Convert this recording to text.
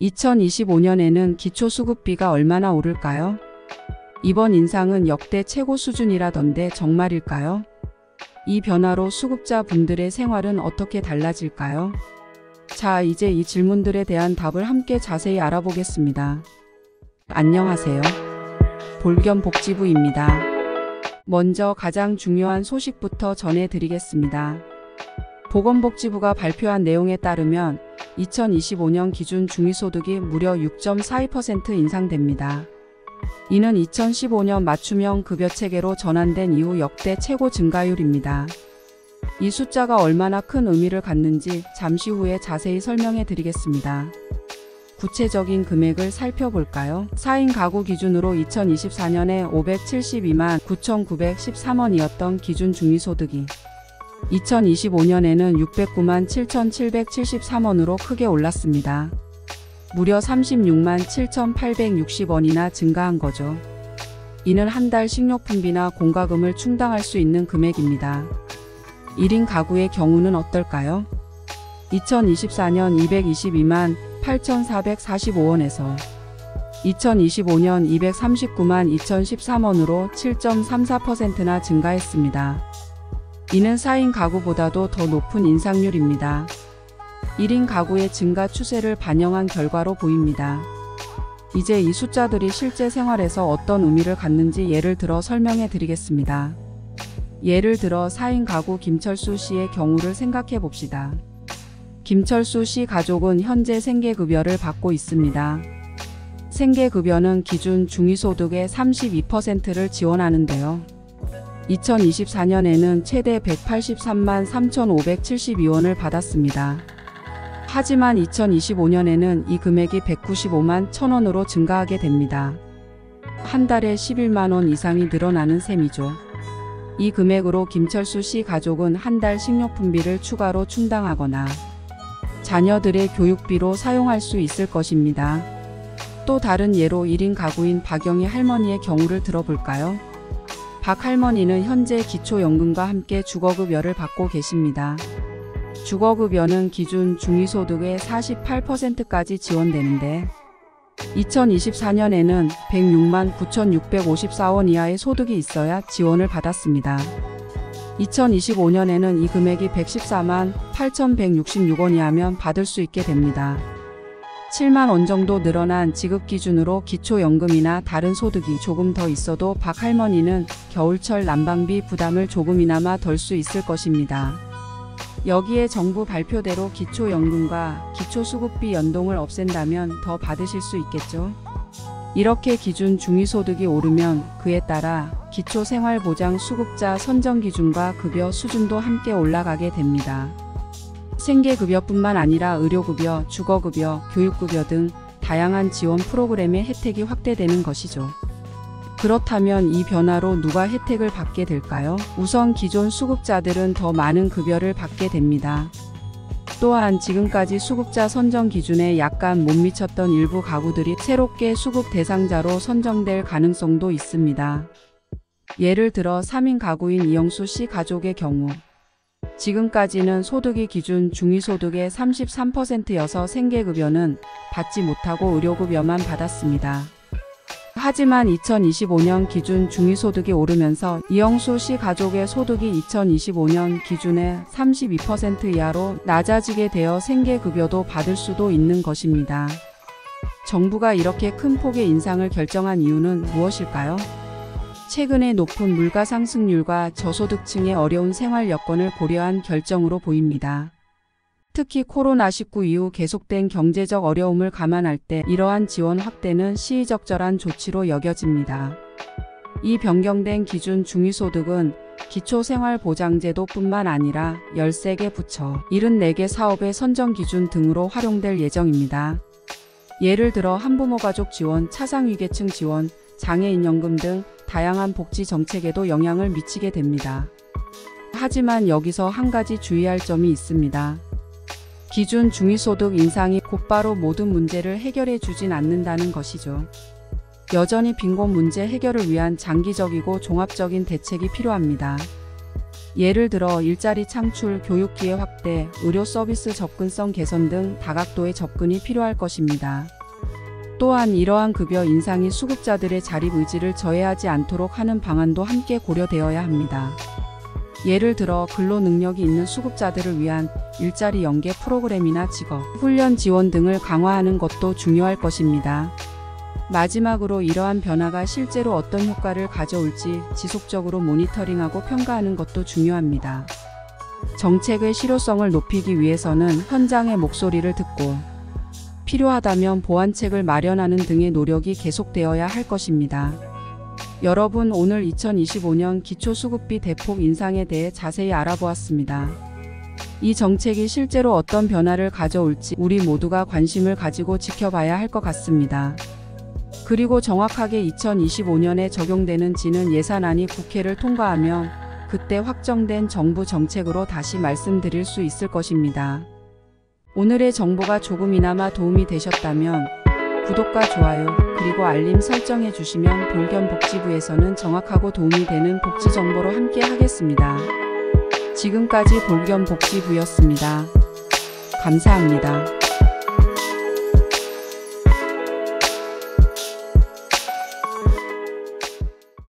2025년에는 기초수급비가 얼마나 오를까요? 이번 인상은 역대 최고 수준이라던데 정말일까요? 이 변화로 수급자 분들의 생활은 어떻게 달라질까요? 자, 이제 이 질문들에 대한 답을 함께 자세히 알아보겠습니다. 안녕하세요. 볼겸복지부입니다. 먼저 가장 중요한 소식부터 전해드리겠습니다. 보건복지부가 발표한 내용에 따르면 2025년 기준 중위소득이 무려 6.42% 인상됩니다. 이는 2015년 맞춤형 급여체계로 전환된 이후 역대 최고 증가율입니다. 이 숫자가 얼마나 큰 의미를 갖는지 잠시 후에 자세히 설명해 드리겠습니다. 구체적인 금액을 살펴볼까요? 4인 가구 기준으로 2024년에 572만 9,913원이었던 기준 중위소득이 2025년에는 609만 7,773원으로 크게 올랐습니다. 무려 36만 7,860원이나 증가한 거죠. 이는 한 달 식료품비나 공과금을 충당할 수 있는 금액입니다. 1인 가구의 경우는 어떨까요? 2024년 222만 8,445원에서 2025년 239만 2,013원으로 7.34%나 증가했습니다. 이는 4인 가구보다도 더 높은 인상률입니다. 1인 가구의 증가 추세를 반영한 결과로 보입니다. 이제 이 숫자들이 실제 생활에서 어떤 의미를 갖는지 예를 들어 설명해 드리겠습니다. 예를 들어 4인 가구 김철수 씨의 경우를 생각해 봅시다. 김철수 씨 가족은 현재 생계급여를 받고 있습니다. 생계급여는 기준 중위소득의 32%를 지원하는데요. 2024년에는 최대 183만 3,572원을 받았습니다. 하지만 2025년에는 이 금액이 195만 1,000원으로 증가하게 됩니다. 한 달에 11만원 이상이 늘어나는 셈이죠. 이 금액으로 김철수 씨 가족은 한 달 식료품비를 추가로 충당하거나 자녀들의 교육비로 사용할 수 있을 것입니다. 또 다른 예로 1인 가구인 박영희 할머니의 경우를 들어볼까요? 박 할머니는 현재 기초연금과 함께 주거급여를 받고 계십니다. 주거급여는 기준 중위소득의 48%까지 지원되는데 2024년에는 106만 9,654원 이하의 소득이 있어야 지원을 받았습니다. 2025년에는 이 금액이 114만 8,166원이하면 받을 수 있게 됩니다. 7만 원 정도 늘어난 지급 기준으로 기초연금이나 다른 소득이 조금 더 있어도 박 할머니는 겨울철 난방비 부담을 조금이나마 덜 수 있을 것입니다. 여기에 정부 발표대로 기초연금과 기초수급비 연동을 없앤다면 더 받으실 수 있겠죠? 이렇게 기준 중위소득이 오르면 그에 따라 기초생활보장 수급자 선정기준과 급여 수준도 함께 올라가게 됩니다. 생계급여뿐만 아니라 의료급여, 주거급여, 교육급여 등 다양한 지원 프로그램의 혜택이 확대되는 것이죠. 그렇다면 이 변화로 누가 혜택을 받게 될까요? 우선 기존 수급자들은 더 많은 급여를 받게 됩니다. 또한 지금까지 수급자 선정 기준에 약간 못 미쳤던 일부 가구들이 새롭게 수급 대상자로 선정될 가능성도 있습니다. 예를 들어 3인 가구인 이영수 씨 가족의 경우 지금까지는 소득이 기준 중위소득의 33%여서 생계급여는 받지 못하고 의료급여만 받았습니다. 하지만 2025년 기준 중위소득이 오르면서 이영수 씨 가족의 소득이 2025년 기준의 32% 이하로 낮아지게 되어 생계급여도 받을 수도 있는 것입니다. 정부가 이렇게 큰 폭의 인상을 결정한 이유는 무엇일까요? 최근의 높은 물가 상승률과 저소득층의 어려운 생활 여건을 고려한 결정으로 보입니다. 특히 코로나19 이후 계속된 경제적 어려움을 감안할 때 이러한 지원 확대는 시의적절한 조치로 여겨집니다. 이 변경된 기준 중위소득은 기초생활보장제도뿐만 아니라 13개 부처, 74개 사업의 선정기준 등으로 활용될 예정입니다. 예를 들어 한부모 가족 지원, 차상위계층 지원, 장애인연금 등 다양한 복지 정책에도 영향을 미치게 됩니다. 하지만 여기서 한 가지 주의할 점이 있습니다. 기준 중위소득 인상이 곧바로 모든 문제를 해결해 주진 않는다는 것이죠. 여전히 빈곤 문제 해결을 위한 장기적이고 종합적인 대책이 필요합니다. 예를 들어 일자리 창출, 교육 기회 확대, 의료 서비스 접근성 개선 등 다각도의 접근이 필요할 것입니다. 또한 이러한 급여 인상이 수급자들의 자립 의지를 저해하지 않도록 하는 방안도 함께 고려되어야 합니다. 예를 들어 근로 능력이 있는 수급자들을 위한 일자리 연계 프로그램이나 직업, 훈련 지원 등을 강화하는 것도 중요할 것입니다. 마지막으로 이러한 변화가 실제로 어떤 효과를 가져올지 지속적으로 모니터링하고 평가하는 것도 중요합니다. 정책의 실효성을 높이기 위해서는 현장의 목소리를 듣고 필요하다면 보완책을 마련하는 등의 노력이 계속되어야 할 것입니다. 여러분, 오늘 2025년 기초수급비 대폭 인상에 대해 자세히 알아보았습니다. 이 정책이 실제로 어떤 변화를 가져올지 우리 모두가 관심을 가지고 지켜봐야 할 것 같습니다. 그리고 정확하게 2025년에 적용되는지는 예산안이 국회를 통과하면 그때 확정된 정부 정책으로 다시 말씀드릴 수 있을 것입니다. 오늘의 정보가 조금이나마 도움이 되셨다면 구독과 좋아요 그리고 알림 설정해 주시면 볼겸복지부에서는 정확하고 도움이 되는 복지 정보로 함께 하겠습니다. 지금까지 볼겸복지부였습니다. 감사합니다.